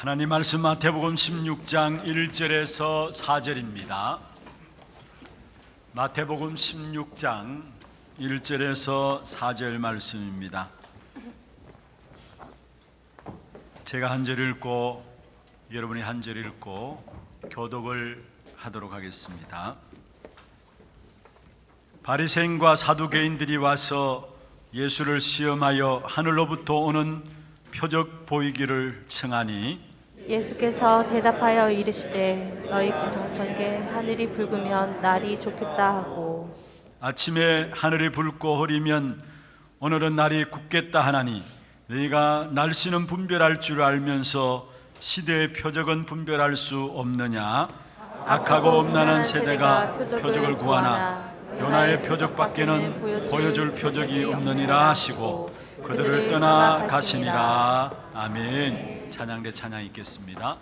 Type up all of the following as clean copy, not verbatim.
하나님 말씀 마태복음 16장 1절에서 4절입니다. 마태복음 16장 1절에서 4절 말씀입니다. 제가 한 절 읽고 여러분이 한 절 읽고 교독을 하도록 하겠습니다. 바리새인과 사두개인들이 와서 예수를 시험하여 하늘로부터 오는 표적 보이기를 청하니 예수께서 대답하여 이르시되 너희 전개 하늘이 붉으면 날이 좋겠다 하고 아침에 하늘이 붉고 흐리면 오늘은 날이 굳겠다 하나니 너희가 날씨는 분별할 줄 알면서 시대의 표적은 분별할 수 없느냐? 악하고 음란한 세대가 표적을 구하나 요나의 표적밖에는 보여줄 표적이 없느니라 하시고 그들을 떠나 가시니라. 아멘. 찬양대 찬양 있겠습니다.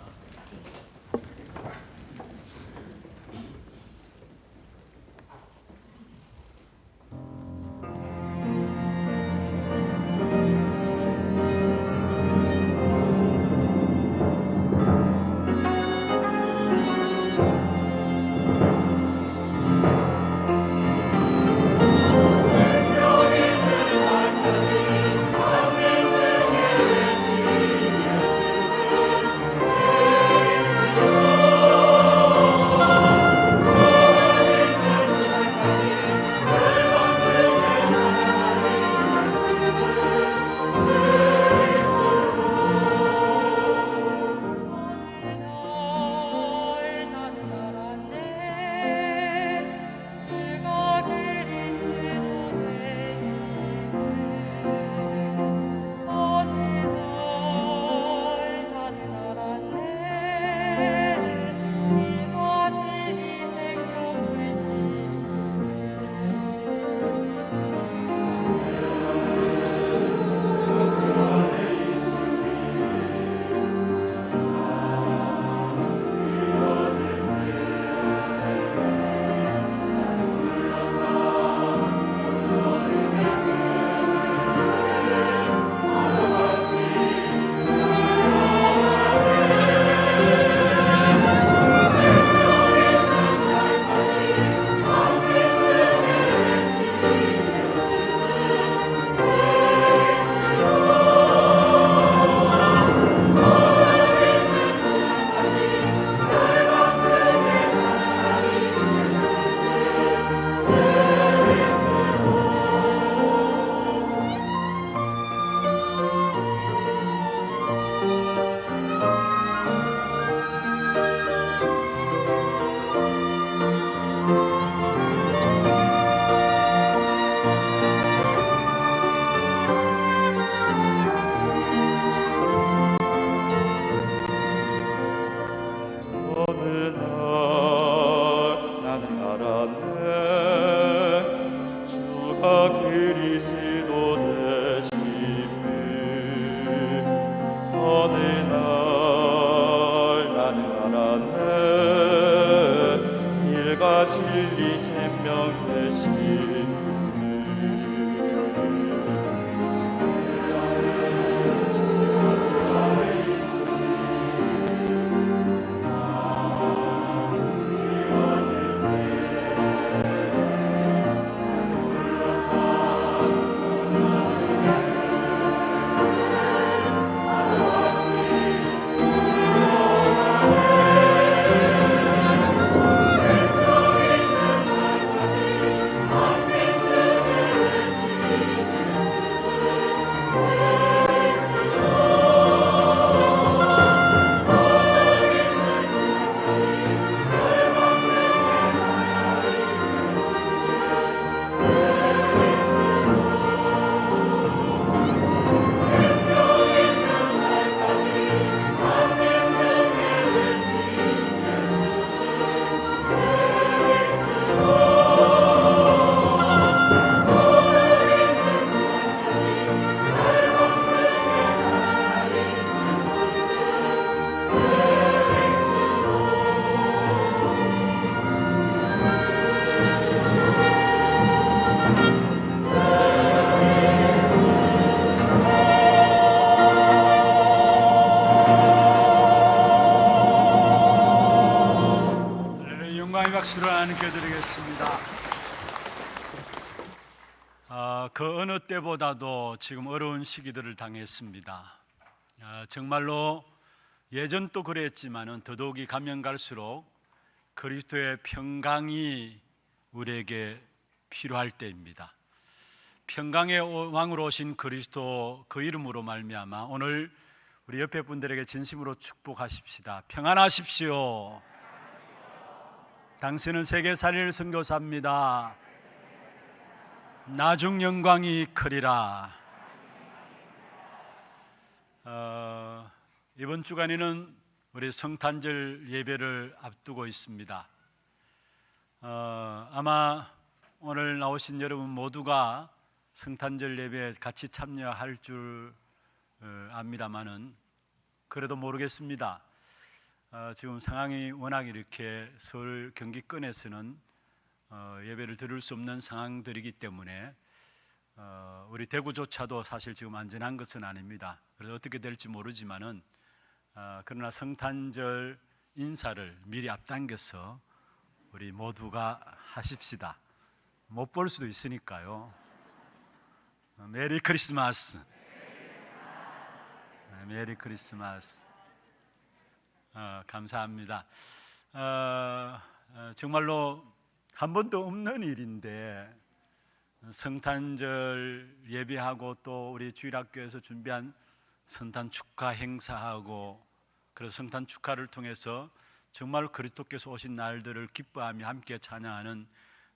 박수를 안겨드리겠습니다. 그 어느 때보다도 지금 어려운 시기들을 당했습니다. 정말로 예전도 그랬지만은 더더욱이 가면 갈수록 그리스도의 평강이 우리에게 필요할 때입니다. 평강의 왕으로 오신 그리스도 그 이름으로 말미암아 오늘 우리 옆에 분들에게 진심으로 축복하십시다. 평안하십시오. 당신은 세계 살릴 선교사입니다. 나중 영광이 크리라. 이번 주간에는 우리 성탄절 예배를 앞두고 있습니다. 아마 오늘 나오신 여러분 모두가 성탄절 예배에 같이 참여할 줄 압니다마는 그래도 모르겠습니다. 지금 상황이 워낙 이렇게 서울 경기권에서는 예배를 드릴 수 없는 상황들이기 때문에 우리 대구조차도 사실 지금 안전한 것은 아닙니다. 그래서 어떻게 될지 모르지만은 그러나 성탄절 인사를 미리 앞당겨서 우리 모두가 하십시다. 못 볼 수도 있으니까요. 메리 크리스마스. 메리 크리스마스. 감사합니다. 정말로 한 번도 없는 일인데 성탄절 예배하고 또 우리 주일학교에서 준비한 성탄 축하 행사하고 그래서 성탄 축하를 통해서 정말 그리스도께서 오신 날들을 기뻐하며 함께 찬양하는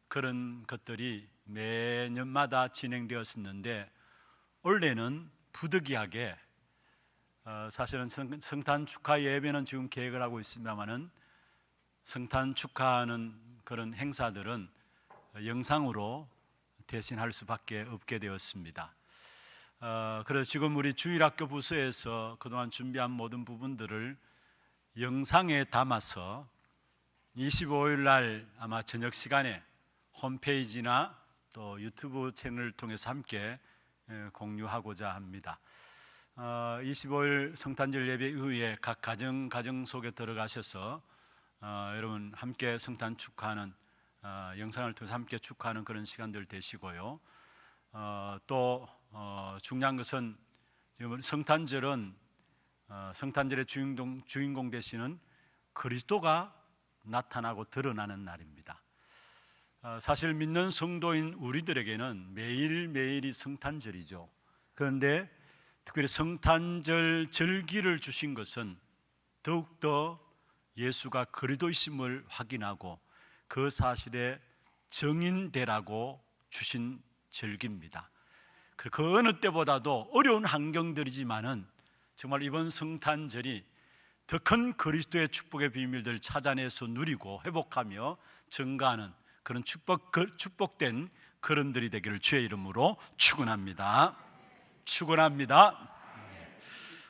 그런 것들이 매년마다 진행되었었는데 올해는 부득이하게 사실은 성탄 축하 예배는 지금 계획을 하고 있습니다만은 성탄 축하하는 그런 행사들은 영상으로 대신할 수밖에 없게 되었습니다. 그래서 지금 우리 주일학교 부서에서 그동안 준비한 모든 부분들을 영상에 담아서 25일 날 아마 저녁 시간에 홈페이지나 또 유튜브 채널을 통해서 함께 공유하고자 합니다. 25일 성탄절 예배 이후에 각 가정 속에 들어가셔서 여러분 함께 성탄 축하하는 영상을 통해서 함께 축하하는 그런 시간들 되시고요. 또 중요한 것은 지금 성탄절은 성탄절의 주인공 되시는 그리스도가 나타나고 드러나는 날입니다. 사실 믿는 성도인 우리들에게는 매일매일이 성탄절이죠. 그런데 특별히 성탄절 절기를 주신 것은 더욱더 예수가 그리스도이심을 확인하고 그 사실에 정인되라고 주신 절기입니다. 그 어느 때보다도 어려운 환경들이지만은 정말 이번 성탄절이 더 큰 그리스도의 축복의 비밀들을 찾아내서 누리고 회복하며 증가하는 그런 축복된 걸음들이 되기를 주의 이름으로 축원합니다. 축원합니다.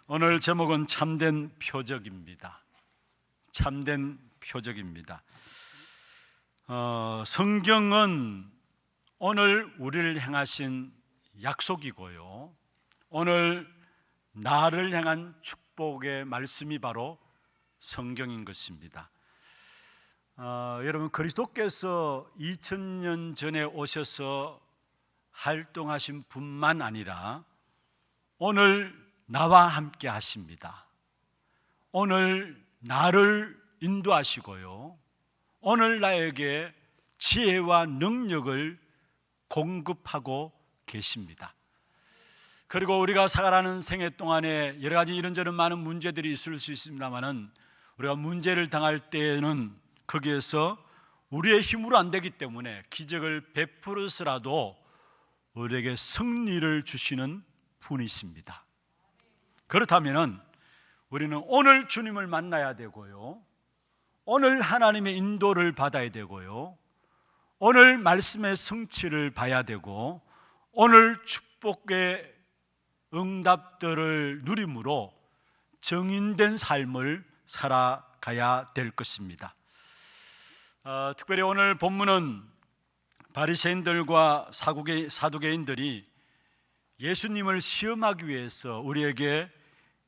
오늘 제목은 참된 표적입니다. 참된 표적입니다. 성경은 오늘 우리를 향하신 약속이고요. 오늘 나를 향한 축복의 말씀이 바로 성경인 것입니다. 여러분 그리스도께서 2000년 전에 오셔서 활동하신 분만 아니라 오늘 나와 함께 하십니다. 오늘 나를 인도하시고요. 오늘 나에게 지혜와 능력을 공급하고 계십니다. 그리고 우리가 살아가는 생애 동안에 여러 가지 이런저런 많은 문제들이 있을 수 있습니다만은 우리가 문제를 당할 때에는 거기에서 우리의 힘으로 안 되기 때문에 기적을 베풀어서라도 우리에게 승리를 주시는 분이십니다. 그렇다면은 우리는 오늘 주님을 만나야 되고요. 오늘 하나님의 인도를 받아야 되고요. 오늘 말씀의 성취를 봐야 되고 오늘 축복의 응답들을 누림으로 정인된 삶을 살아가야 될 것입니다. 특별히 오늘 본문은 바리새인들과 사두개인들이 예수님을 시험하기 위해서 우리에게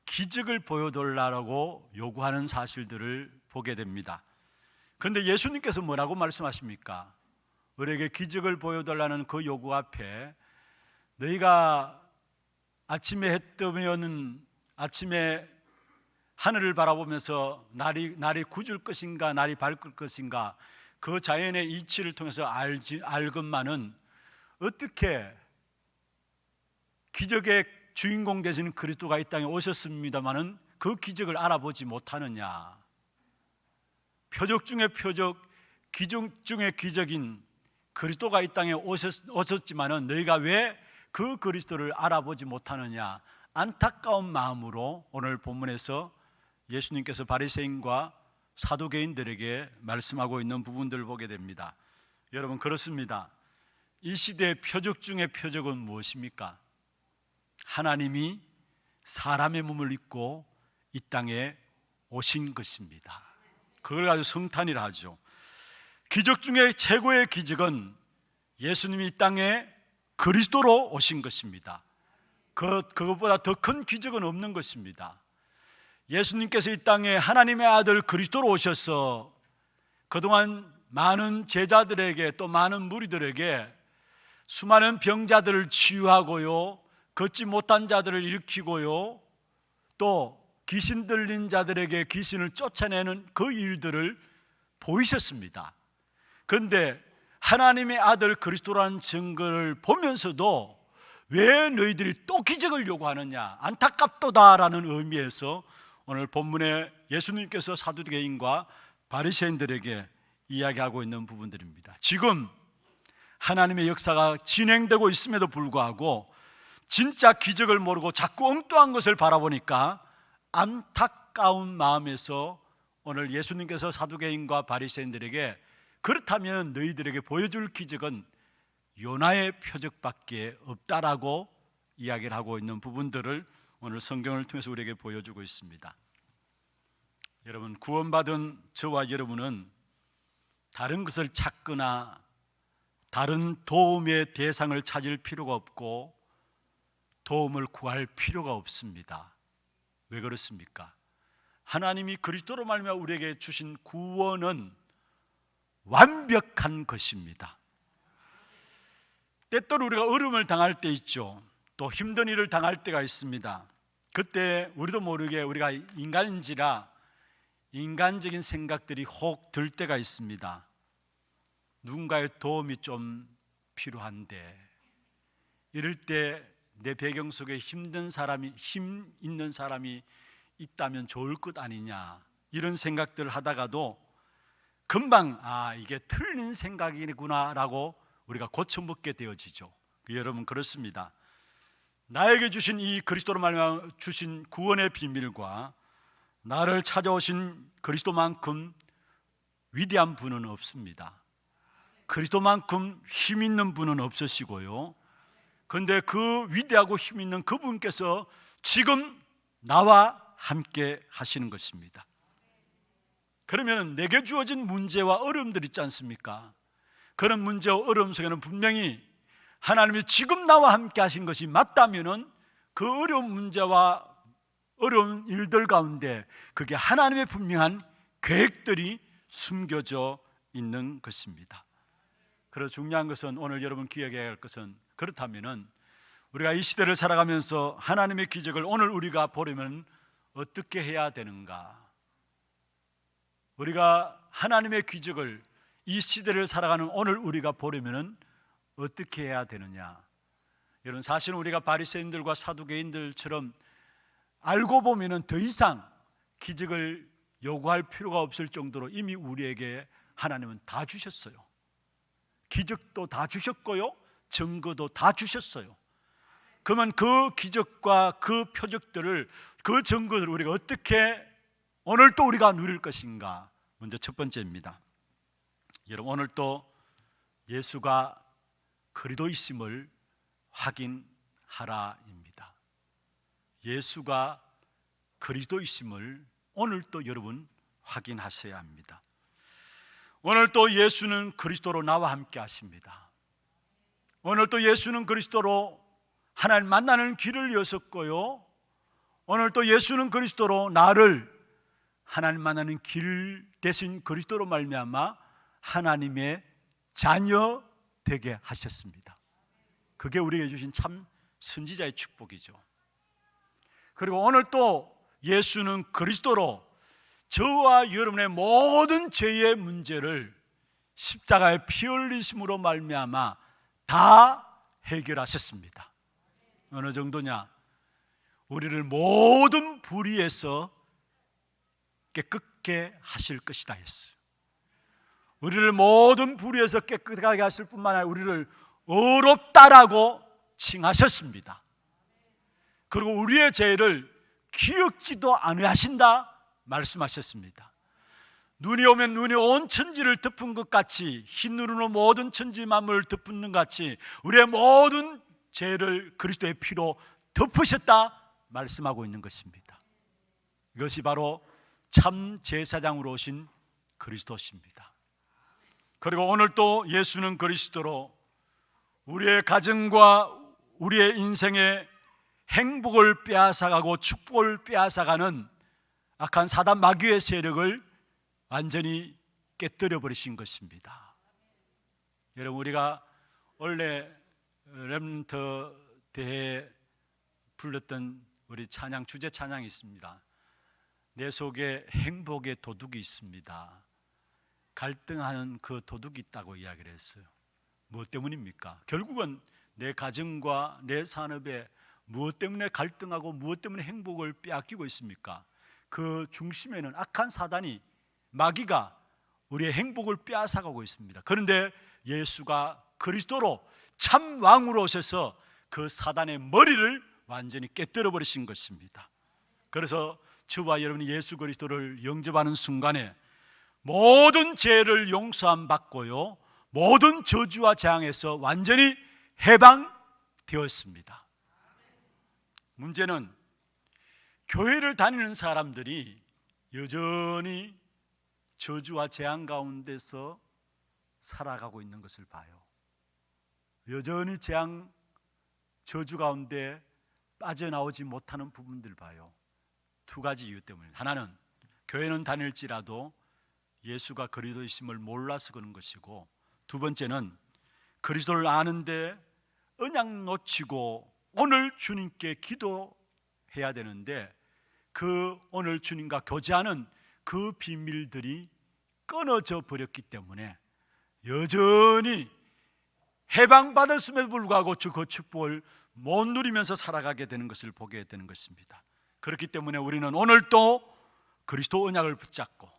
기적을 보여달라고 요구하는 사실들을 보게 됩니다. 그런데 예수님께서 뭐라고 말씀하십니까? 우리에게 기적을 보여달라는 그 요구 앞에 너희가 아침에 해 뜨면 아침에 하늘을 바라보면서 날이 굳을 것인가 날이 밝을 것인가 그 자연의 이치를 통해서 알건만은 어떻게 기적의 주인공 되시는 그리스도가 이 땅에 오셨습니다마는 그 기적을 알아보지 못하느냐? 표적 중에 표적, 기적 중에 기적인 그리스도가 이 땅에 오셨지만은 너희가 왜 그 그리스도를 알아보지 못하느냐? 안타까운 마음으로 오늘 본문에서 예수님께서 바리새인과 사두개인들에게 말씀하고 있는 부분들을 보게 됩니다. 여러분, 그렇습니다. 이 시대의 표적 중에 표적은 무엇입니까? 하나님이 사람의 몸을 입고 이 땅에 오신 것입니다. 그걸 가지고 성탄이라 하죠. 기적 중에 최고의 기적은 예수님이 이 땅에 그리스도로 오신 것입니다. 그것보다 더 큰 기적은 없는 것입니다. 예수님께서 이 땅에 하나님의 아들 그리스도로 오셔서 그동안 많은 제자들에게 또 많은 무리들에게 수많은 병자들을 치유하고요, 걷지 못한 자들을 일으키고요, 또 귀신 들린 자들에게 귀신을 쫓아내는 그 일들을 보이셨습니다. 그런데 하나님의 아들 그리스도라는 증거를 보면서도 왜 너희들이 또 기적을 요구하느냐, 안타깝도다라는 의미에서 오늘 본문에 예수님께서 사두개인과 바리새인들에게 이야기하고 있는 부분들입니다. 지금 하나님의 역사가 진행되고 있음에도 불구하고 진짜 기적을 모르고 자꾸 엉뚱한 것을 바라보니까 안타까운 마음에서 오늘 예수님께서 사두개인과 바리새인들에게 그렇다면 너희들에게 보여줄 기적은 요나의 표적밖에 없다라고 이야기를 하고 있는 부분들을 오늘 성경을 통해서 우리에게 보여주고 있습니다. 여러분, 구원받은 저와 여러분은 다른 것을 찾거나 다른 도움의 대상을 찾을 필요가 없고 도움을 구할 필요가 없습니다. 왜 그렇습니까? 하나님이 그리스도로 말미암아 우리에게 주신 구원은 완벽한 것입니다. 때때로 우리가 어려움을 당할 때 있죠. 또 힘든 일을 당할 때가 있습니다. 그때 우리도 모르게 우리가 인간인지라 인간적인 생각들이 혹 들 때가 있습니다. 누군가의 도움이 좀 필요한데, 이럴 때 내 배경 속에 힘 있는 사람이 있다면 좋을 것 아니냐, 이런 생각들을 하다가도 금방 이게 틀린 생각이구나 라고 우리가 고쳐먹게 되어지죠. 여러분, 그렇습니다. 나에게 주신 이 그리스도로 말미암아 주신 구원의 비밀과 나를 찾아오신 그리스도만큼 위대한 분은 없습니다. 그리스도만큼 힘 있는 분은 없으시고요, 그런데 그 위대하고 힘 있는 그분께서 지금 나와 함께 하시는 것입니다. 그러면 내게 주어진 문제와 어려움들 있지 않습니까? 그런 문제와 어려움 속에는 분명히 하나님이 지금 나와 함께 하신 것이 맞다면은 그 어려운 문제와 어려운 일들 가운데 그게 하나님의 분명한 계획들이 숨겨져 있는 것입니다. 그래서 중요한 것은, 오늘 여러분 기억해야 할 것은, 그렇다면은 우리가 이 시대를 살아가면서 하나님의 기적을 오늘 우리가 보려면 어떻게 해야 되는가? 우리가 하나님의 기적을 이 시대를 살아가는 오늘 우리가 보려면 어떻게 해야 되느냐? 여러분, 사실은 우리가 바리새인들과 사두개인들처럼 알고 보면은 더 이상 기적을 요구할 필요가 없을 정도로 이미 우리에게 하나님은 다 주셨어요. 기적도 다 주셨고요, 증거도 다 주셨어요. 그러면 그 기적과 그 표적들을, 그 증거들을 우리가 어떻게 오늘 또 우리가 누릴 것인가? 먼저 첫 번째입니다. 여러분, 오늘 또 예수가 그리스도이심을 확인하라입니다. 예수가 그리스도이심을 오늘 또 여러분 확인하셔야 합니다. 오늘 또 예수는 그리스도로 나와 함께 하십니다. 오늘 또 예수는 그리스도로 하나님 만나는 길을 여셨고요, 오늘 또 예수는 그리스도로 나를 하나님 만나는 길 대신 그리스도로 말미암아 하나님의 자녀 되게 하셨습니다. 그게 우리에게 주신 참 선지자의 축복이죠. 그리고 오늘 또 예수는 그리스도로 저와 여러분의 모든 죄의 문제를 십자가의 피 흘리심으로 말미암아 다 해결하셨습니다. 어느 정도냐? 우리를 모든 불의에서 깨끗게 하실 것이다 했어요. 우리를 모든 불의에서 깨끗하게 하실 뿐만 아니라 우리를 의롭다라고 칭하셨습니다. 그리고 우리의 죄를 기억지도 아니하신다 말씀하셨습니다. 눈이 오면 눈이 온 천지를 덮은 것 같이, 흰 눈으로 모든 천지 만물을 덮는 것 같이 우리의 모든 죄를 그리스도의 피로 덮으셨다 말씀하고 있는 것입니다. 이것이 바로 참 제사장으로 오신 그리스도십니다. 그리고 오늘 또 예수는 그리스도로 우리의 가정과 우리의 인생의 행복을 빼앗아가고 축복을 빼앗아가는 악한 사단 마귀의 세력을 완전히 깨뜨려 버리신 것입니다. 여러분, 우리가 원래 렘넌트 대회에 불렀던 우리 찬양, 주제 찬양이 있습니다. 내 속에 행복의 도둑이 있습니다. 갈등하는 그 도둑이 있다고 이야기를 했어요. 무엇 때문입니까? 결국은 내 가정과 내 산업에 무엇 때문에 갈등하고 무엇 때문에 행복을 빼앗기고 있습니까? 그 중심에는 악한 사단이, 마귀가 우리의 행복을 빼앗아가고 있습니다. 그런데 예수가 그리스도로 참 왕으로 오셔서 그 사단의 머리를 완전히 깨뜨려 버리신 것입니다. 그래서 저와 여러분이 예수 그리스도를 영접하는 순간에 모든 죄를 용서함 받고요, 모든 저주와 재앙에서 완전히 해방되었습니다. 문제는 교회를 다니는 사람들이 여전히 저주와 재앙 가운데서 살아가고 있는 것을 봐요. 여전히 재앙, 저주 가운데 빠져나오지 못하는 부분들 봐요. 두 가지 이유 때문에. 하나는 교회는 다닐지라도 예수가 그리스도이심을 몰라서 그런 것이고, 두 번째는 그리스도를 아는데 언약 놓치고 오늘 주님께 기도해야 되는데 그 오늘 주님과 교제하는 그 비밀들이 끊어져 버렸기 때문에 여전히 해방받았음에도 불구하고 그 축복을 못 누리면서 살아가게 되는 것을 보게 되는 것입니다. 그렇기 때문에 우리는 오늘 또 그리스도 언약을 붙잡고,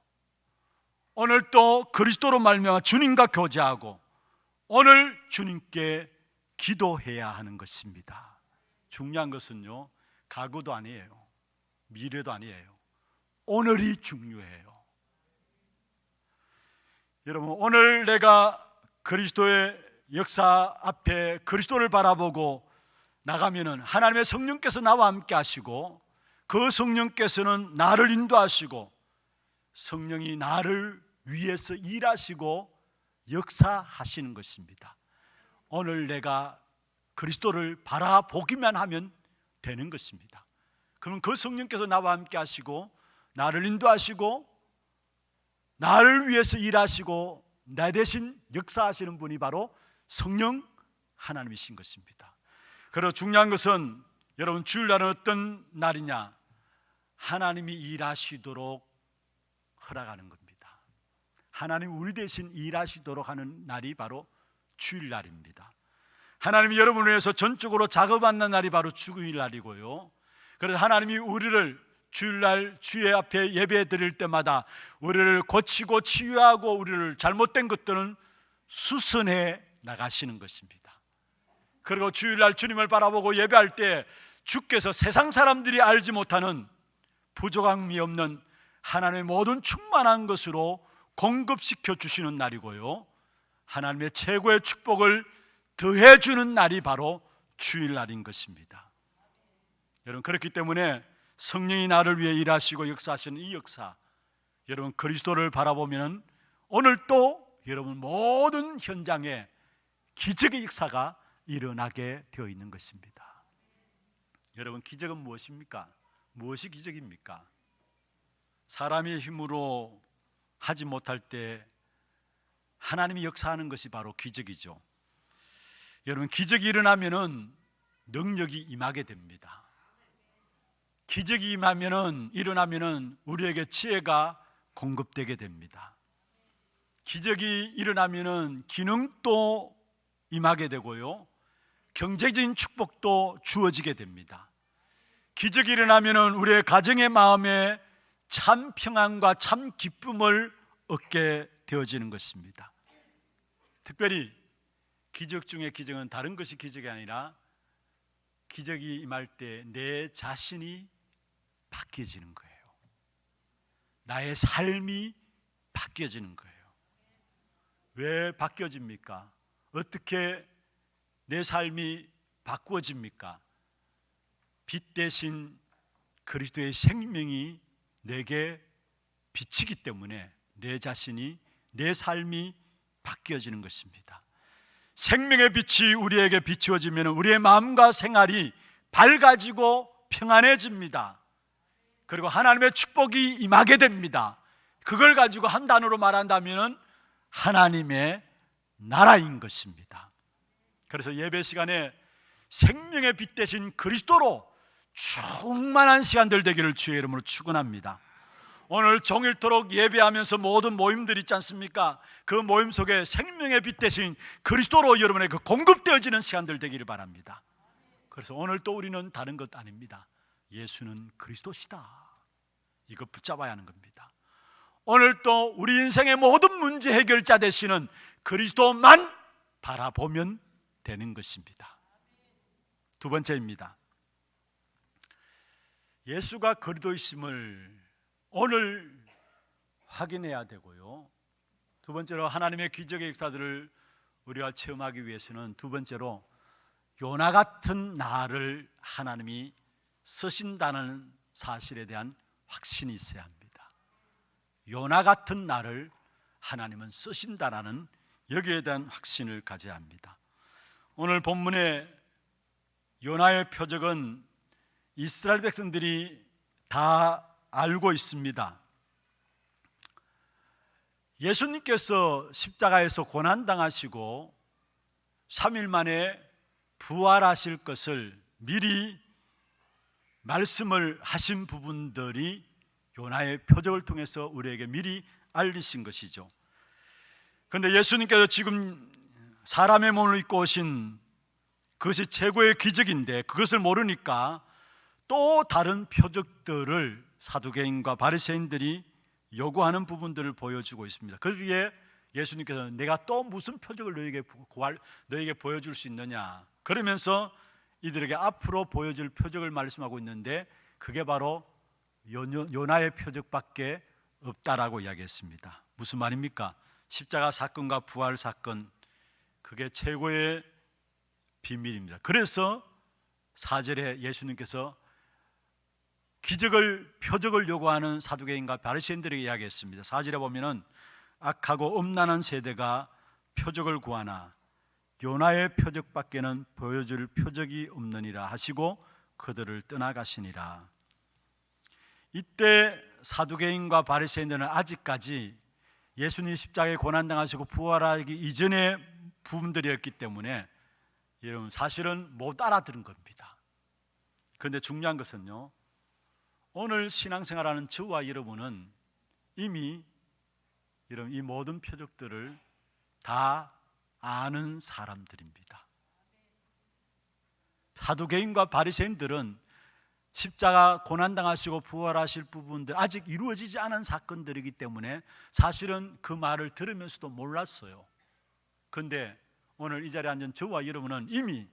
오늘 또 그리스도로 말미암아 주님과 교제하고, 오늘 주님께 기도해야 하는 것입니다. 중요한 것은요, 과거도 아니에요, 미래도 아니에요. 오늘이 중요해요. 여러분, 오늘 내가 그리스도의 역사 앞에 그리스도를 바라보고 나가면은 하나님의 성령께서 나와 함께 하시고, 그 성령께서는 나를 인도하시고, 성령이 나를 위해서 일하시고 역사하시는 것입니다. 오늘 내가 그리스도를 바라보기만 하면 되는 것입니다. 그럼 그 성령께서 나와 함께 하시고 나를 인도하시고 나를 위해서 일하시고 나 대신 역사하시는 분이 바로 성령 하나님이신 것입니다. 그리고 중요한 것은 여러분, 주일날은 어떤 날이냐? 하나님이 일하시도록 허락하는 겁니다. 하나님이 우리 대신 일하시도록 하는 날이 바로 주일날입니다. 하나님이 여러분을 위해서 전적으로 작업하는 날이 바로 주일날이고요. 그래서 하나님이 우리를 주일날 주의 앞에 예배 드릴 때마다 우리를 고치고 치유하고 우리를 잘못된 것들은 수선해 나가시는 것입니다. 그리고 주일날 주님을 바라보고 예배할 때 주께서 세상 사람들이 알지 못하는 부족함이 없는 하나님의 모든 충만한 것으로 공급시켜 주시는 날이고요, 하나님의 최고의 축복을 더해 주는 날이 바로 주일날인 것입니다. 여러분, 그렇기 때문에 성령이 나를 위해 일하시고 역사하시는 이 역사, 여러분 그리스도를 바라보면 오늘 또 여러분 모든 현장에 기적의 역사가 일어나게 되어 있는 것입니다. 여러분, 기적은 무엇입니까? 무엇이 기적입니까? 사람의 힘으로 하지 못할 때 하나님이 역사하는 것이 바로 기적이죠. 여러분, 기적이 일어나면은 능력이 임하게 됩니다. 기적이 일어나면은 우리에게 지혜가 공급되게 됩니다. 기적이 일어나면은 기능도 임하게 되고요, 경제적인 축복도 주어지게 됩니다. 기적이 일어나면은 우리의 가정의 마음에 참 평안과 참 기쁨을 얻게 되어지는 것입니다. 특별히 기적 중에 기적은 다른 것이 기적이 아니라 기적이 임할 때 내 자신이 바뀌어지는 거예요. 나의 삶이 바뀌어지는 거예요. 왜 바뀌어집니까? 어떻게 내 삶이 바꾸어집니까? 빛 대신 그리스도의 생명이 내게 비치기 때문에 내 자신이, 내 삶이 바뀌어지는 것입니다. 생명의 빛이 우리에게 비추어지면 우리의 마음과 생활이 밝아지고 평안해집니다. 그리고 하나님의 축복이 임하게 됩니다. 그걸 가지고 한 단어로 말한다면 하나님의 나라인 것입니다. 그래서 예배 시간에 생명의 빛 대신 그리스도로 충만한 시간들 되기를 주의 이름으로 축원합니다. 오늘 종일토록 예배하면서 모든 모임들 있지 않습니까? 그 모임 속에 생명의 빛 대신 그리스도로 여러분에게 공급되어지는 시간들 되기를 바랍니다. 그래서 오늘 또 우리는 다른 것 아닙니다. 예수는 그리스도시다, 이거 붙잡아야 하는 겁니다. 오늘 또 우리 인생의 모든 문제 해결자 되시는 그리스도만 바라보면 되는 것입니다. 두 번째입니다. 예수가 그리스도이심을 오늘 확인해야 되고요, 두 번째로 하나님의 기적의 역사들을 우리가 체험하기 위해서는 두 번째로 요나 같은 나를 하나님이 쓰신다는 사실에 대한 확신이 있어야 합니다. 요나 같은 나를 하나님은 쓰신다라는 여기에 대한 확신을 가져야 합니다. 오늘 본문의 요나의 표적은 이스라엘 백성들이 다 알고 있습니다. 예수님께서 십자가에서 고난당하시고 3일 만에 부활하실 것을 미리 말씀을 하신 부분들이 요나의 표적을 통해서 우리에게 미리 알리신 것이죠. 그런데 예수님께서 지금 사람의 몸을 입고 오신 그것이 최고의 기적인데 그것을 모르니까 또 다른 표적들을 사두개인과 바리새인들이 요구하는 부분들을 보여주고 있습니다. 거기에 예수님께서 내가 또 무슨 표적을 너에게 보여줄 수 있느냐, 그러면서 이들에게 앞으로 보여줄 표적을 말씀하고 있는데 그게 바로 요나의 표적밖에 없다라고 이야기했습니다. 무슨 말입니까? 십자가 사건과 부활 사건, 그게 최고의 비밀입니다. 그래서 4절에 예수님께서 표적을 요구하는 사두개인과 바리새인들에게 이야기했습니다. 4절에 보면은 악하고 음란한 세대가 표적을 구하나 요나의 표적밖에는 보여줄 표적이 없느니라 하시고 그들을 떠나가시니라. 이때 사두개인과 바리새인들은 아직까지 예수님 십자가에 고난당하시고 부활하기 이전의 부분들이었기 때문에 여러분 사실은 못 알아들은 겁니다. 그런데 중요한 것은요, 오늘 신앙생활하는 저와 여러분은 이미 여러분 이 모든 표적들을 다 아는 사람들입니다. 사두개인과 바리새인들은 십자가 고난당하시고 부활하실 부분들 아직 이루어지지 않은 사건들이기 때문에 사실은 그 말을 들으면서도 몰랐어요. 그런데 오늘 이 자리에 앉은 저와 여러분은 이미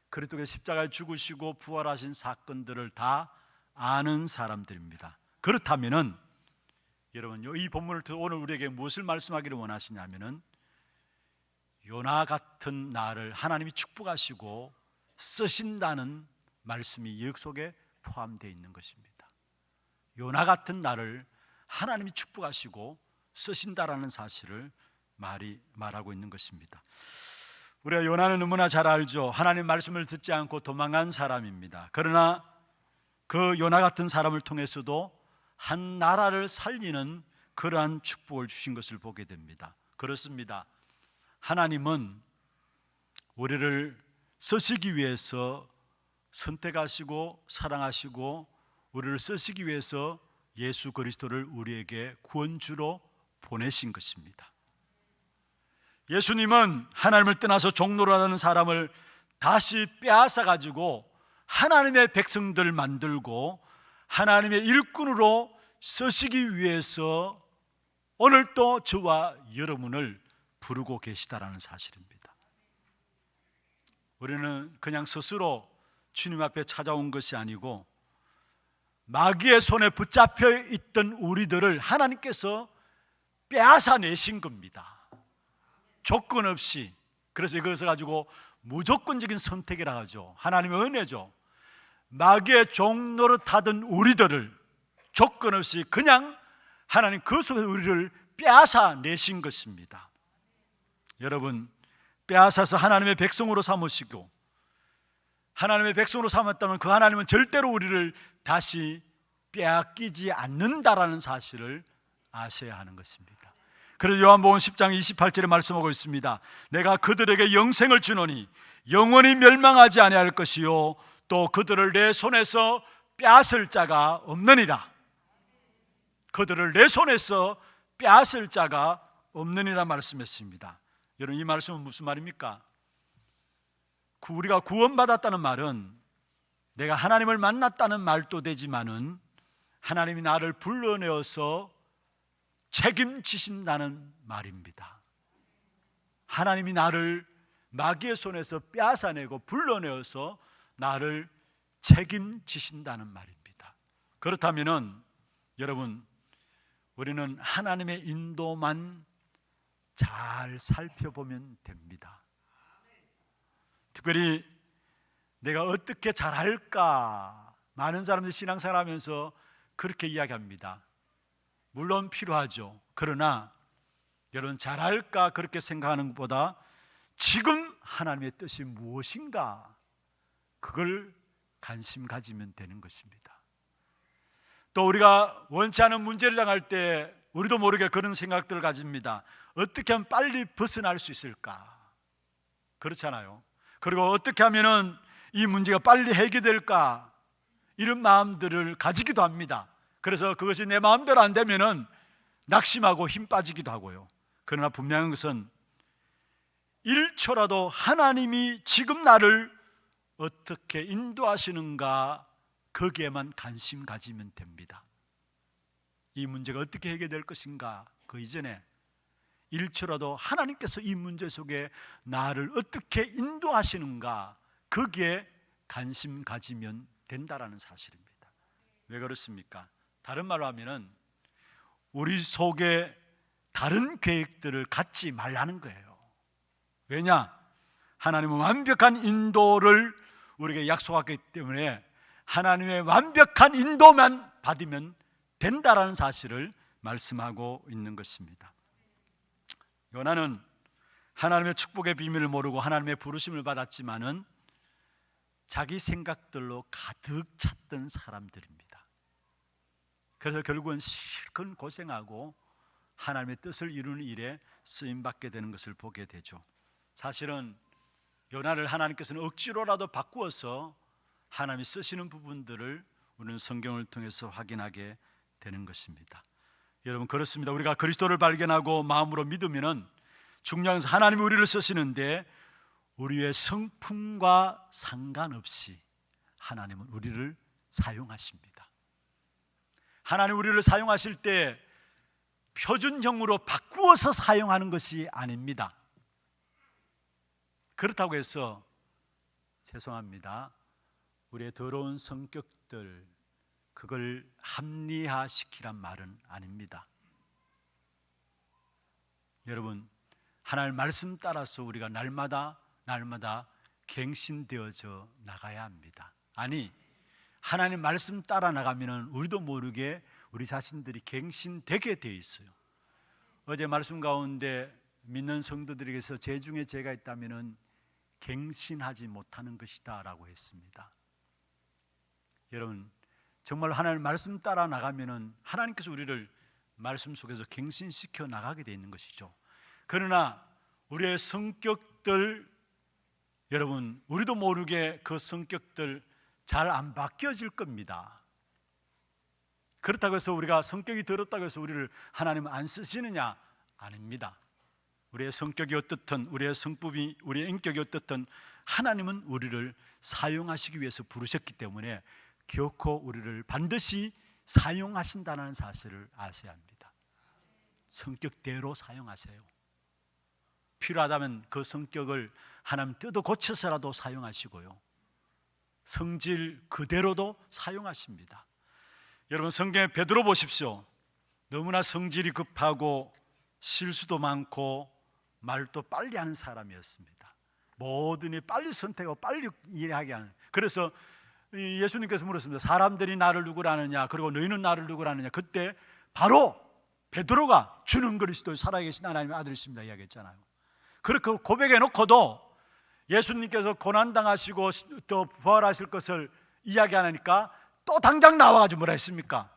그리스도의 십자가에 죽으시고 부활하신 사건들을 다 아는 사람들입니다. 그렇다면은 여러분 이 본문을 통해 오늘 우리에게 무엇을 말씀하기를 원하시냐면은 요나 같은 나를 하나님이 축복하시고 쓰신다는 말씀이 역 속에 포함되어 있는 것입니다. 요나 같은 나를 하나님이 축복하시고 쓰신다라는 사실을 말하고 있는 것입니다. 우리가 요나는 너무나 잘 알죠. 하나님 말씀을 듣지 않고 도망간 사람입니다. 그러나 그 요나 같은 사람을 통해서도 한 나라를 살리는 그러한 축복을 주신 것을 보게 됩니다. 그렇습니다. 하나님은 우리를 쓰시기 위해서 선택하시고 사랑하시고 우리를 쓰시기 위해서 예수 그리스도를 우리에게 구원주로 보내신 것입니다. 예수님은 하나님을 떠나서 종노릇하는 사람을 다시 빼앗아 가지고 하나님의 백성들을 만들고 하나님의 일꾼으로 쓰시기 위해서 오늘 또 저와 여러분을 부르고 계시다라는 사실입니다. 우리는 그냥 스스로 주님 앞에 찾아온 것이 아니고 마귀의 손에 붙잡혀 있던 우리들을 하나님께서 빼앗아 내신 겁니다. 조건 없이. 그래서 이것을 가지고 무조건적인 선택이라 하죠. 하나님의 은혜죠. 마귀의 종노릇하던 우리들을 조건 없이 그냥 하나님 그 속에서 우리를 빼앗아 내신 것입니다. 여러분, 빼앗아서 하나님의 백성으로 삼으시고 하나님의 백성으로 삼았다면 그 하나님은 절대로 우리를 다시 빼앗기지 않는다라는 사실을 아셔야 하는 것입니다. 그래서 요한복음 10장 28절에 말씀하고 있습니다. 내가 그들에게 영생을 주노니 영원히 멸망하지 아니할 것이요 또 그들을 내 손에서 빼앗을 자가 없느니라. 그들을 내 손에서 빼앗을 자가 없느니라 말씀했습니다. 여러분, 이 말씀은 무슨 말입니까? 우리가 구원받았다는 말은 내가 하나님을 만났다는 말도 되지만은 하나님이 나를 불러내어서 책임지신다는 말입니다. 하나님이 나를 마귀의 손에서 빼앗아내고 불러내어서 나를 책임지신다는 말입니다. 그렇다면은 여러분, 우리는 하나님의 인도만 잘 살펴보면 됩니다. 특별히 내가 어떻게 잘할까? 많은 사람들이 신앙생활 하면서 그렇게 이야기합니다. 물론 필요하죠. 그러나 여러분, 잘할까 그렇게 생각하는 것보다 지금 하나님의 뜻이 무엇인가, 그걸 관심 가지면 되는 것입니다. 또 우리가 원치 않은 문제를 당할 때 우리도 모르게 그런 생각들을 가집니다. 어떻게 하면 빨리 벗어날 수 있을까? 그렇잖아요. 그리고 어떻게 하면 이 문제가 빨리 해결될까? 이런 마음들을 가지기도 합니다. 그래서 그것이 내 마음대로 안 되면은 낙심하고 힘 빠지기도 하고요. 그러나 분명한 것은 1초라도 하나님이 지금 나를 어떻게 인도하시는가, 거기에만 관심 가지면 됩니다. 이 문제가 어떻게 해결될 것인가, 그 이전에 1초라도 하나님께서 이 문제 속에 나를 어떻게 인도하시는가, 거기에 관심 가지면 된다라는 사실입니다. 왜 그렇습니까? 다른 말로 하면은 우리 속에 다른 계획들을 갖지 말라는 거예요. 왜냐? 하나님은 완벽한 인도를 우리에게 약속하기 때문에 하나님의 완벽한 인도만 받으면 된다라는 사실을 말씀하고 있는 것입니다. 요나는 하나님의 축복의 비밀을 모르고 하나님의 부르심을 받았지만은 자기 생각들로 가득 찼던 사람들입니다. 그래서 결국은 실컷 고생하고 하나님의 뜻을 이루는 일에 쓰임받게 되는 것을 보게 되죠. 사실은 요나를 하나님께서는 억지로라도 바꾸어서 하나님이 쓰시는 부분들을 우리는 성경을 통해서 확인하게 되는 것입니다. 여러분, 그렇습니다. 우리가 그리스도를 발견하고 마음으로 믿으면은 중요한 것은 하나님이 우리를 쓰시는데 우리의 성품과 상관없이 하나님은 우리를 사용하십니다. 하나님 우리를 사용하실 때 표준형으로 바꾸어서 사용하는 것이 아닙니다. 그렇다고 해서 죄송합니다, 우리의 더러운 성격들, 그걸 합리화시키란 말은 아닙니다. 여러분, 하나님 말씀 따라서 우리가 날마다 갱신되어져 나가야 합니다. 아니, 하나님 말씀 따라 나가면 우리도 모르게 우리 자신들이 갱신되게 되어 있어요. 어제 말씀 가운데 믿는 성도들에게서 제 중에 죄가 있다면 갱신하지 못하는 것이다 라고 했습니다. 여러분, 정말 하나님 말씀 따라 나가면은 하나님께서 우리를 말씀 속에서 갱신시켜 나가게 돼 있는 것이죠. 그러나 우리의 성격들, 여러분 우리도 모르게 그 성격들 잘 안 바뀌어질 겁니다. 그렇다고 해서 우리가 성격이 더럽다고 해서 우리를 하나님은 안 쓰시느냐? 아닙니다. 우리의 성격이 어떻든, 우리의 성품이, 우리의 인격이 어떻든 하나님은 우리를 사용하시기 위해서 부르셨기 때문에 결코 우리를 반드시 사용하신다는 사실을 아셔야 합니다. 성격대로 사용하세요. 필요하다면 그 성격을 하나님 뜯어 고쳐서라도 사용하시고요, 성질 그대로도 사용하십니다. 여러분 성경에 베드로 보십시오. 너무나 성질이 급하고 실수도 많고 말도 빨리 하는 사람이었습니다. 모든 일 빨리 선택하고 빨리 이해하게 하는. 그래서 예수님께서 물었습니다. 사람들이 나를 누구라 하느냐, 그리고 너희는 나를 누구라 하느냐. 그때 바로 베드로가 주는 그리스도 살아계신 하나님의 아들이십니다 이야기했잖아요. 그렇게 고백해 놓고도 예수님께서 고난당하시고 또 부활하실 것을 이야기하니까 또 당장 나와가지고 뭐라 했습니까?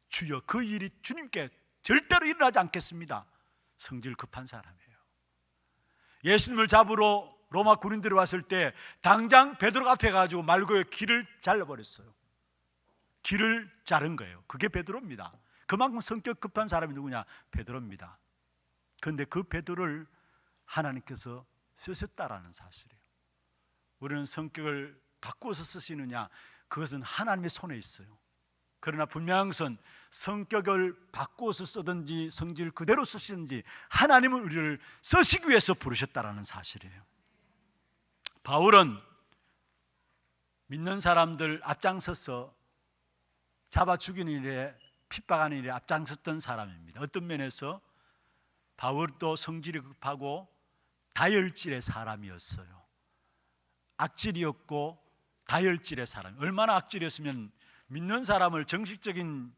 주여, 그 일이 주님께 절대로 일어나지 않겠습니다. 성질 급한 사람이에요. 예수님을 잡으러 로마 군인들이 왔을 때 당장 베드로가 앞에 가지고 말고의 길을 잘라버렸어요. 길을 자른 거예요. 그게 베드로입니다. 그만큼 성격 급한 사람이 누구냐? 베드로입니다. 그런데 그 베드로를 하나님께서 쓰셨다라는 사실이에요. 우리는 성격을 바꾸어서 쓰시느냐? 그것은 하나님의 손에 있어요. 그러나 분명한 것은 성격을 바꾸어서 쓰든지 성질 그대로 쓰시든지 하나님은 우리를 쓰시기 위해서 부르셨다라는 사실이에요. 바울은 믿는 사람들 앞장서서 잡아 죽이는 일에, 핍박하는 일에 앞장섰던 사람입니다. 어떤 면에서 바울도 성질이 급하고 다혈질의 사람이었어요. 악질이었고 다혈질의 사람. 얼마나 악질이었으면 믿는 사람을 정식적인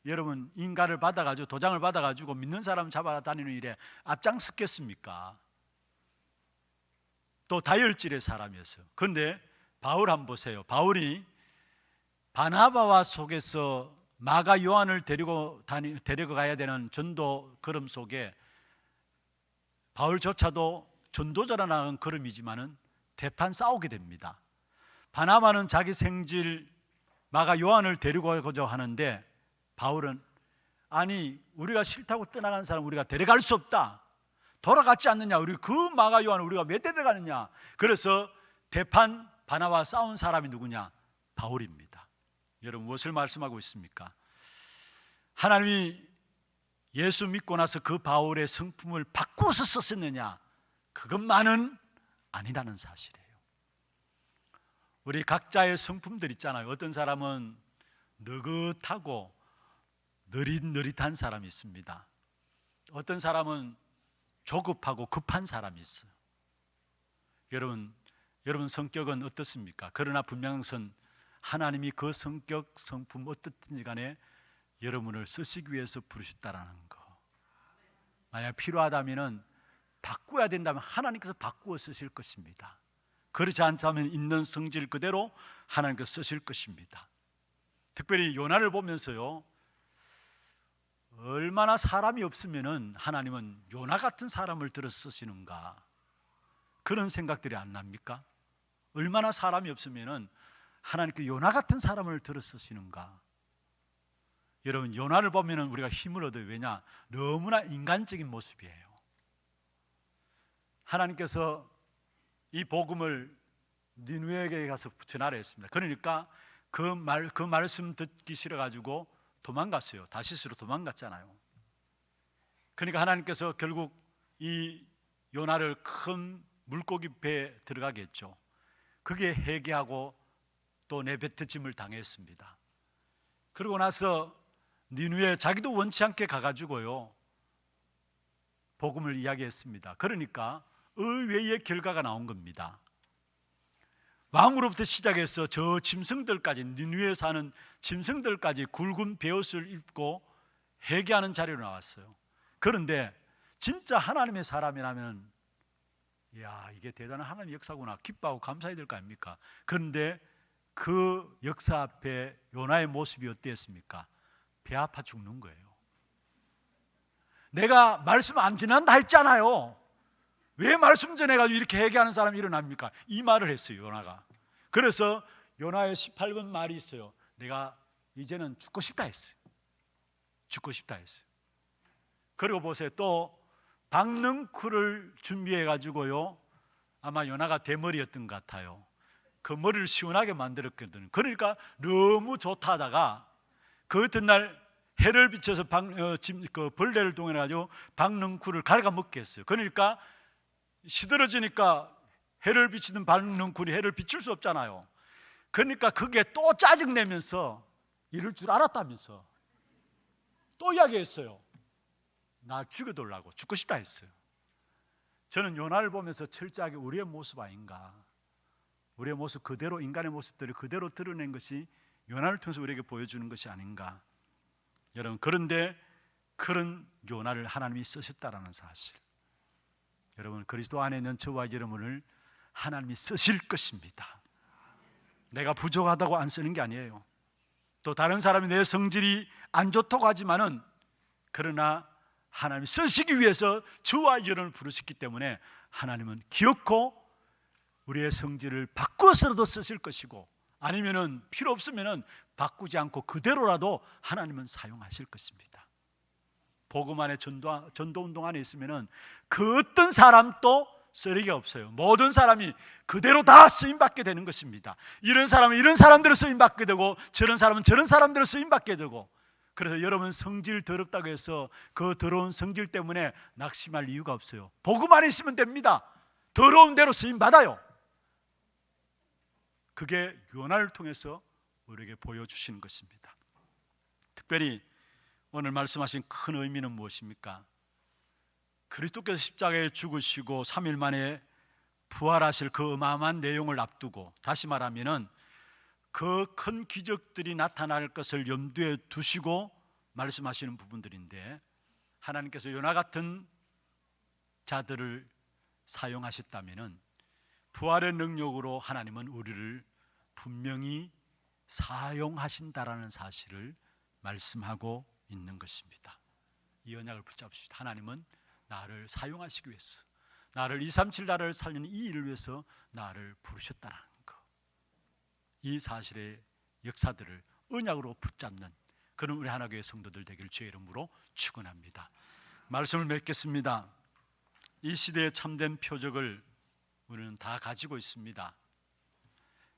여러분 인가를 받아가지고 도장을 받아가지고 믿는 사람 잡아다니는 일에 앞장섰겠습니까? 또 다혈질의 사람이었어요. 그런데 바울 한번 보세요. 바울이 바나바와 속에서 마가 요한을 데리고 가야 되는 전도 걸음 속에 바울조차도 전도자라 나간 걸음이지만은 대판 싸우게 됩니다. 바나바는 자기 생질 마가 요한을 데리고 가고자 하는데 바울은 아니 우리가 싫다고 떠나간 사람 우리가 데려갈 수 없다. 돌아갔지 않느냐. 우리 그 마가 요한을 우리가 왜 데려가느냐. 그래서 대판 바나바와 싸운 사람이 누구냐? 바울입니다. 여러분 무엇을 말씀하고 있습니까? 하나님이 예수 믿고 나서 그 바울의 성품을 바꾸어서 썼느냐? 그것만은 아니라는 사실이에요. 우리 각자의 성품들 있잖아요. 어떤 사람은 느긋하고 느릿느릿한 사람이 있습니다. 어떤 사람은 조급하고 급한 사람이 있어요. 여러분 성격은 어떻습니까? 그러나 분명한 것은 하나님이 그 성격, 성품 어떻든지 간에 여러분을 쓰시기 위해서 부르셨다라는 거. 만약 필요하다면 바꿔야 된다면 하나님께서 바꾸어 쓰실 것입니다. 그렇지 않다면 있는 성질 그대로 하나님께서 쓰실 것입니다. 특별히 요나를 보면서요, 얼마나 사람이 없으면은 하나님은 요나 같은 사람을 들어 쓰시는가, 그런 생각들이 안 납니까? 얼마나 사람이 없으면은 하나님께 요나 같은 사람을 들어 쓰시는가. 여러분 요나를 보면은 우리가 힘을 얻어요. 왜냐? 너무나 인간적인 모습이에요. 하나님께서 이 복음을 니느웨에게 가서 전하라 했습니다. 그러니까 그 말씀 듣기 싫어가지고 도망갔어요. 다시스로 도망갔잖아요. 그러니까 하나님께서 결국 이 요나를 큰 물고기 배에 들어가게 했죠. 그게 회개하고 또 내뱉어짐을 당했습니다. 그러고 나서 니느웨 자기도 원치 않게 가가지고요 복음을 이야기했습니다. 그러니까 의외의 결과가 나온 겁니다. 왕으로부터 시작해서 저 짐승들까지, 니느웨에 사는 짐승들까지 굵은 베옷을 입고 회개하는 자리로 나왔어요. 그런데 진짜 하나님의 사람이라면 이야, 이게 대단한 하나님의 역사구나 기뻐하고 감사해야 될 거 아닙니까? 그런데 그 역사 앞에 요나의 모습이 어땠습니까? 배 아파 죽는 거예요. 내가 말씀 안 지난다 했잖아요. 왜 말씀 전해가지고 이렇게 얘기하는 사람이 일어납니까? 이 말을 했어요, 요나가. 그래서 요나의 18번 말이 있어요. 내가 이제는 죽고 싶다 했어요. 죽고 싶다 했어요. 그리고 보세요. 또 박능쿨을 준비해가지고요, 아마 요나가 대머리였던 것 같아요. 그 머리를 시원하게 만들었거든요. 그러니까 너무 좋다 하다가 그 어떤 해를 비춰서 그 벌레를 동원해가지고 박능쿨을 갉아먹게 했어요. 그러니까 시들어지니까 해를 비치는 박능쿨이 해를 비출 수 없잖아요. 그러니까 그게 또 짜증내면서 이럴 줄 알았다면서 또 이야기했어요. 나 죽여달라고, 죽고 싶다 했어요. 저는 요나를 보면서 철저하게 우리의 모습 아닌가, 우리의 모습 그대로, 인간의 모습들을 그대로 드러낸 것이 요나를 통해서 우리에게 보여주는 것이 아닌가. 여러분, 그런데 그런 요나를 하나님이 쓰셨다라는 사실, 여러분, 그리스도 안에 있는 저와 여러분을 하나님이 쓰실 것입니다. 내가 부족하다고 안 쓰는 게 아니에요. 또 다른 사람이 내 성질이 안 좋다고 하지만은, 그러나 하나님이 쓰시기 위해서 저와 여러분을 부르셨기 때문에 하나님은 기어코 우리의 성질을 바꾸어서라도 쓰실 것이고, 아니면은 필요 없으면은 바꾸지 않고 그대로라도 하나님은 사용하실 것입니다. 복음 안에 전도 운동 안에 있으면은 그 어떤 사람도 쓰레기가 없어요. 모든 사람이 그대로 다 쓰임 받게 되는 것입니다. 이런 사람은 이런 사람대로 쓰임 받게 되고, 저런 사람은 저런 사람대로 쓰임 받게 되고. 그래서 여러분, 성질 더럽다고 해서 그 더러운 성질 때문에 낙심할 이유가 없어요. 복음 안에 있으면 됩니다. 더러운 대로 쓰임 받아요. 그게 요나를 통해서 우리에게 보여주시는 것입니다. 특별히 오늘 말씀하신 큰 의미는 무엇입니까? 그리스도께서 십자가에 죽으시고 3일 만에 부활하실 그 어마어마한 내용을 앞두고, 다시 말하면은 그 큰 기적들이 나타날 것을 염두에 두시고 말씀하시는 부분들인데, 하나님께서 요나 같은 자들을 사용하셨다면은 부활의 능력으로 하나님은 우리를 분명히 사용하신다라는 사실을 말씀하고 있는 것입니다. 이 언약을 붙잡읍시다. 하나님은 나를 사용하시기 위해서, 나를 237 나라를 살리는 이 일을 위해서 나를 부르셨다라는 것, 이 사실의 역사들을 언약으로 붙잡는 그런 우리 하나교회 성도들 되기를 주의 이름으로 축원합니다. 말씀을 맺겠습니다. 이 시대의 참된 표적을 우리는 다 가지고 있습니다.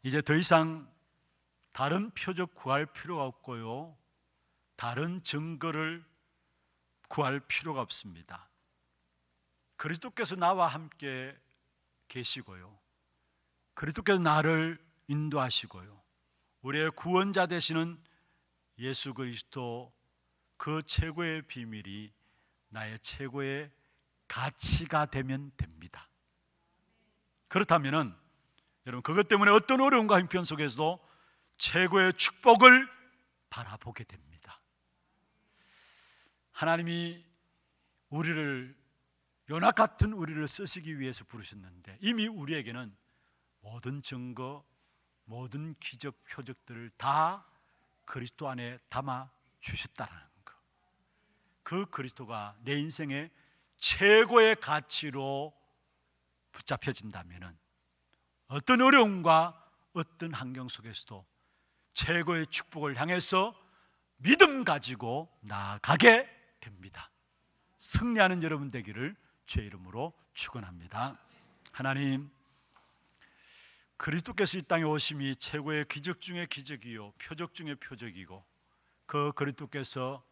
이제 더 이상 다른 표적 구할 필요가 없고요, 다른 증거를 구할 필요가 없습니다. 그리스도께서 나와 함께 계시고요, 그리스도께서 나를 인도하시고요, 우리의 구원자 되시는 예수 그리스도, 그 최고의 비밀이 나의 최고의 가치가 되면 됩니다. 그렇다면은 여러분, 그것 때문에 어떤 어려움과 형편 속에서도 최고의 축복을 바라보게 됩니다. 하나님이 우리를, 요나 같은 우리를 쓰시기 위해서 부르셨는데, 이미 우리에게는 모든 증거, 모든 기적 표적들을 다 그리스도 안에 담아 주셨다는 것, 그 그리스도가 내 인생의 최고의 가치로 붙잡혀진다면 어떤 어려움과 어떤 환경 속에서도 최고의 축복을 향해서 믿음 가지고 나아가게 됩니다. 승리하는 여러분 되기를 주의 이름으로 축원합니다. 하나님, 그리스도께서 이 땅에 오심이 최고의 기적 중의 기적이요, 표적 중의 표적이고, 그 그리스도께서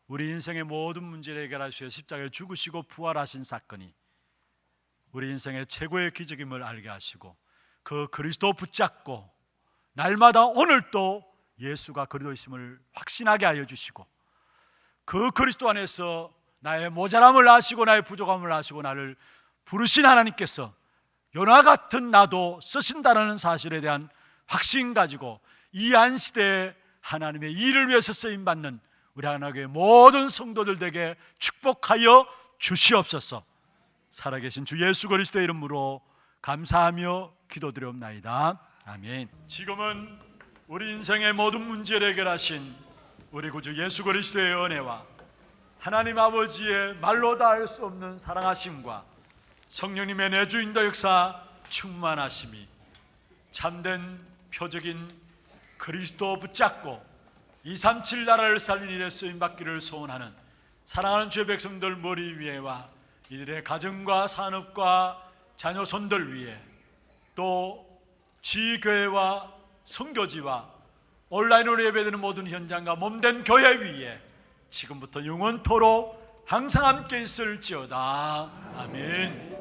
우리 인생의 모든 문제를 해결하시어 십자가에 죽으시고 부활하신 사건이 우리 인생의 최고의 기적임을 알게 하시고, 그 그리스도 붙잡고 날마다 오늘도 예수가 그리스도이심을 확신하게 하여 주시고, 그 그리스도 안에서 나의 모자람을 아시고 나의 부족함을 아시고 나를 부르신 하나님께서 요나 같은 나도 쓰신다는 사실에 대한 확신 가지고 이 안시대에 하나님의 일을 위해서 쓰임받는 우리 하나님의 모든 성도들 되게 축복하여 주시옵소서. 살아계신 주 예수 그리스도의 이름으로 감사하며 기도드리옵나이다. 아멘. 지금은 우리 인생의 모든 문제를 해결하신 우리 구주 예수 그리스도의 은혜와 하나님 아버지의 말로 다 할 수 없는 사랑하심과 성령님의 내주인도 역사 충만하심이 참된 표적인 그리스도 붙잡고 237 나라를 살린 일에 쓰임받기를 소원하는 사랑하는 주의 백성들 머리 위에와 이들의 가정과 산업과 자녀 손들 위에 또 지교회와 선교지와 온라인으로 예배드리는 모든 현장과 몸된 교회 위에 지금부터 영원토록 항상 함께 있을지어다. 아멘.